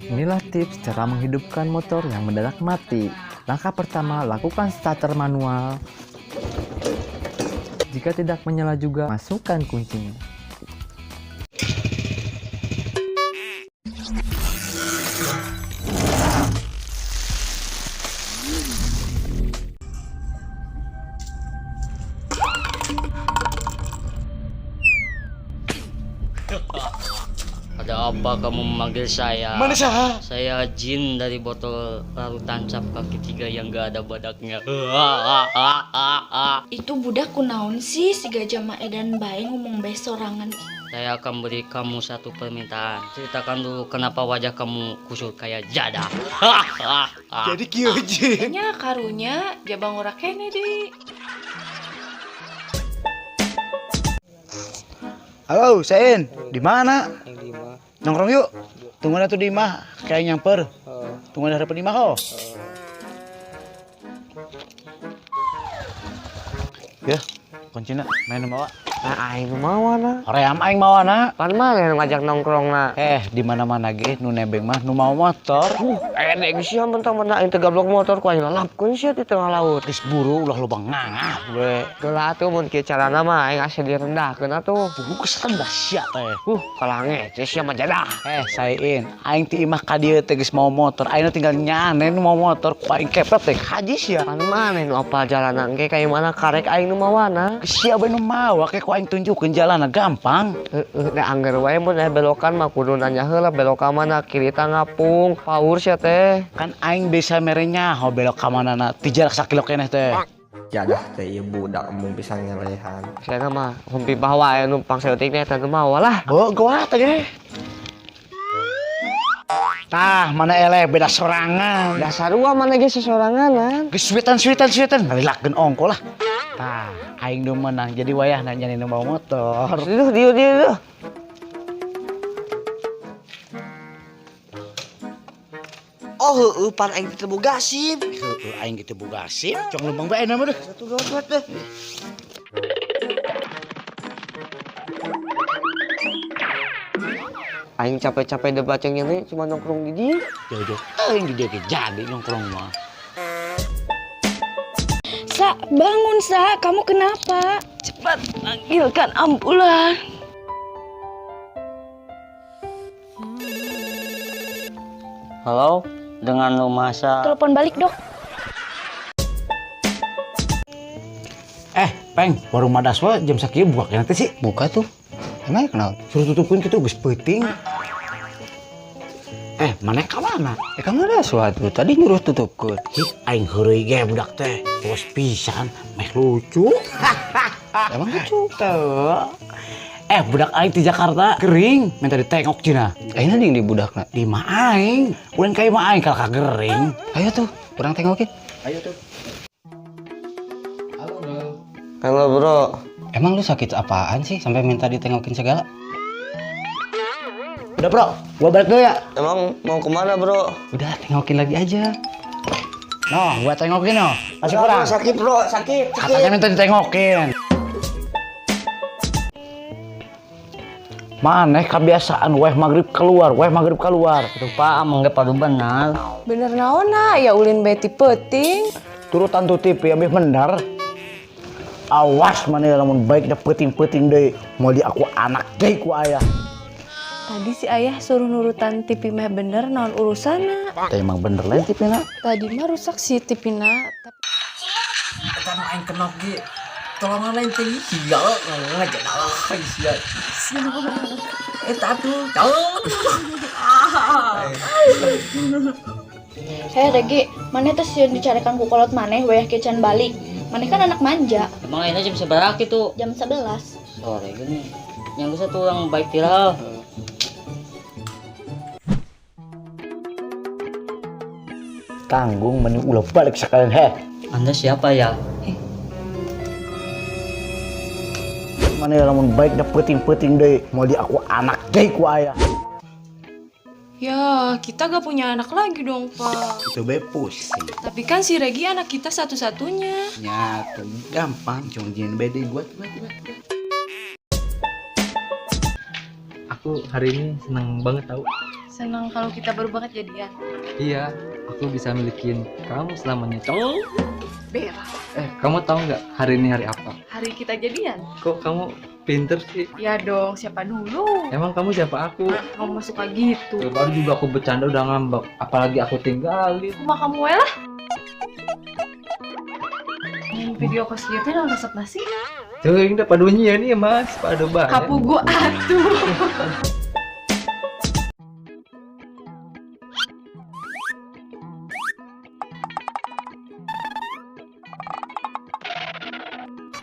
Inilah tips cara menghidupkan motor yang mendadak mati. Langkah pertama, lakukan starter manual. Jika tidak menyala juga, masukkan kuncinya. Ada apa kamu memanggil saya? Mana sah? Saya Jin dari botol larutan cap kaki 3 yang gak ada badaknya. Itu budak kunaon sih si Gajah Maedan bae ngomong bae sorangan. Saya akan beri kamu satu permintaan. Ceritakan dulu kenapa wajah kamu kusut kayak jadah. Jadi kieu Jin. Nya karunya jabang ora kene di. Halo, Sein. Di mana? Nongkrong yuk. Tunggu tuh di Imah, kayak nyamper. Tunggu harapan di Imah kok. Ya, kuncinya main bawa. Nah, aing mau na. Hoream aing mawana. Pan mana yang ngajak nongkrong na? Di mana-mana ge nu nebeng mah nu mau motor. Dek sia mentang-mentang aing teu gablok motor ku aing lalapkeun sia di tengah laut. Geus buru ulah lobang ngangah we. Geula atuh mun kieu carana mah aing asa direndahkeun atuh. Buku kesendah sia teh. Kalange teh sia mah jadah. Saein, aing ti imah ka dieu teh geus mau motor. Aing tinggal nyane nu mau motor ku aing kepet teh haji sia. Pan mana nu apal jalanan ge kayak mana karek aing nu mawana. Sia bae nu mawa ke ku aing tunjukeun jalanna gampang. Da angger wae mun belokan mah kudu nanya heula belok ka mana kiri ngapung. Paur sia teh. Kan aing bisa merenya ho belok ka manana ti jarak sakilo keneh teh. Jadah teh ieu budak embung bisa ngelehan. Sia mah humpi bahwa aya nu pangseutik teh teu mawa lah. Goa teh ge. Tah, mana eleh beda sorangan. Dasar urang mana ge sesoranganan. Geus suitan. Ngalilakeun ongko lah. Tah, aing nu menang jadi wayah nanya nu mau motor. Dieu. Oh heueuh pan aing teu boga SIM. Aing gitu boga SIM, cong lembang bae na mah deh. Satu dua deh. Aing capek-capek debacengnya nih cuma nongkrong di dia. Jodoh, aing di dia ge jadi nongkrong mah. Sa, bangun Sa, kamu kenapa? Cepat panggilkan ambulan. Halo, dengan rumah saya. Telepon balik, Dok. Peng, warung Madaswa jam sakieu buka nanti sih. Buka tuh. Emang kenal? Suruh tutupin gitu geus peuting. Maneh ka mana? Kamu ada suatu tadi nyuruh tutupkeun. Aing heureuy ge budak teh. Tos pisan, meh lucu. Emang lucu. Tuh. Budak aing di Jakarta kering, minta ditengok cina. Ayeuna ding di budakna. Di mah aing, ulen ka imah aing kalau kagering. Ayo tuh, urang tengokin. Ayo tuh. Halo bro. Emang lu sakit apaan sih sampai minta ditengokin segala? Udah bro, gua balik dulu ya. Emang mau kemana bro? Udah tengokin lagi aja. Noh, gua tengokin noh. Masih kurang. Sakit bro, sakit. Katanya minta ditengokin. Maneh kebiasaan weh maghrib keluar. Itu Pak, mangga padu benar. Bener naona, ya ulin bae ti peuting. Turutan tuh TV abis bener. Awas mana lamun baik da peuting-peuting deui. Mau di aku anak deui ku aya. Tadi si ayah suruh nurutan TV mah bener naon urusana. Teh emang bener lain TV-na. Tadi mah rusak si TV-na, tapi Eta nu aing kenop ge. Tolongan lain teh iya ngajadah sia. Eta tuh. Degi, mana teh sieun dicarekan ku kolot maneh wayah kecan balik. Maneh kan anak manja. Emang ayeuna jam seberapa kitu? Jam 11. Sore gini. Yang satu orang baik viral. Tanggung mending ulah balik sekalian he. Anda siapa ya? Mana lamun baik da peuting-peuting deui. Mau di aku anak deui ku aya. Ya, kita gak punya anak lagi dong, Pak. Itu bae pusing. Tapi kan si Regi anak kita satu-satunya. Ya, tuh gampang, cuma jin bede gua. Aku hari ini senang banget tahu. Senang kalau kita baru banget jadian. Iya, aku bisa milikin kamu selamanya, cowok. Bella, Kamu tahu nggak hari ini hari apa? hari kita jadian. Kok kamu pinter sih? Ya dong, siapa dulu? Emang kamu siapa aku? Kamu masuk kayak gitu. Baru juga aku bercanda udah ngambek, apalagi aku tinggalin. Rumah kamu lah. Main video kos gitu yang resep nasi. Tuh ini udah padunya nih mas, padu banget. Kapu gua atuh.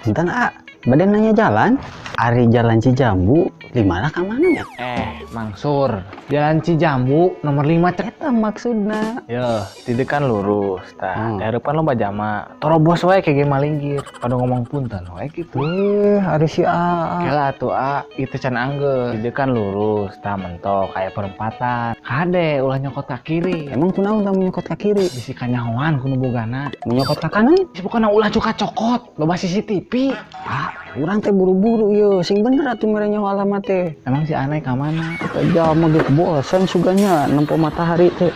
Bentar, A. Badan nanya jalan. Ari Jalan Cijambu, di mana ka mana ya? Mangsur, Jalan Cijambu nomor 5 Eta maksudna. Yo, tidekan lurus. Tah, dari depan loba jama. Terobos wae kayak malinggir. Pada ngomong punten wae gitu. Ari si A. Kela tuh itu can angge. Tidekan lurus, tah mentok kayak perempatan. Kade ulah nyokot ke kiri. Emang kunaon tah menyokot ka kiri? Bisi kanyahoan kuno bogana. Menyokot ka kanan? Bukan ulah cuka cokot, loba CCTV. Urang teh buru-buru yo, sing bener atuh merenya alamat teh. Emang si aneh ka mana? Eta jalma ge bosan suganya nempo matahari teh.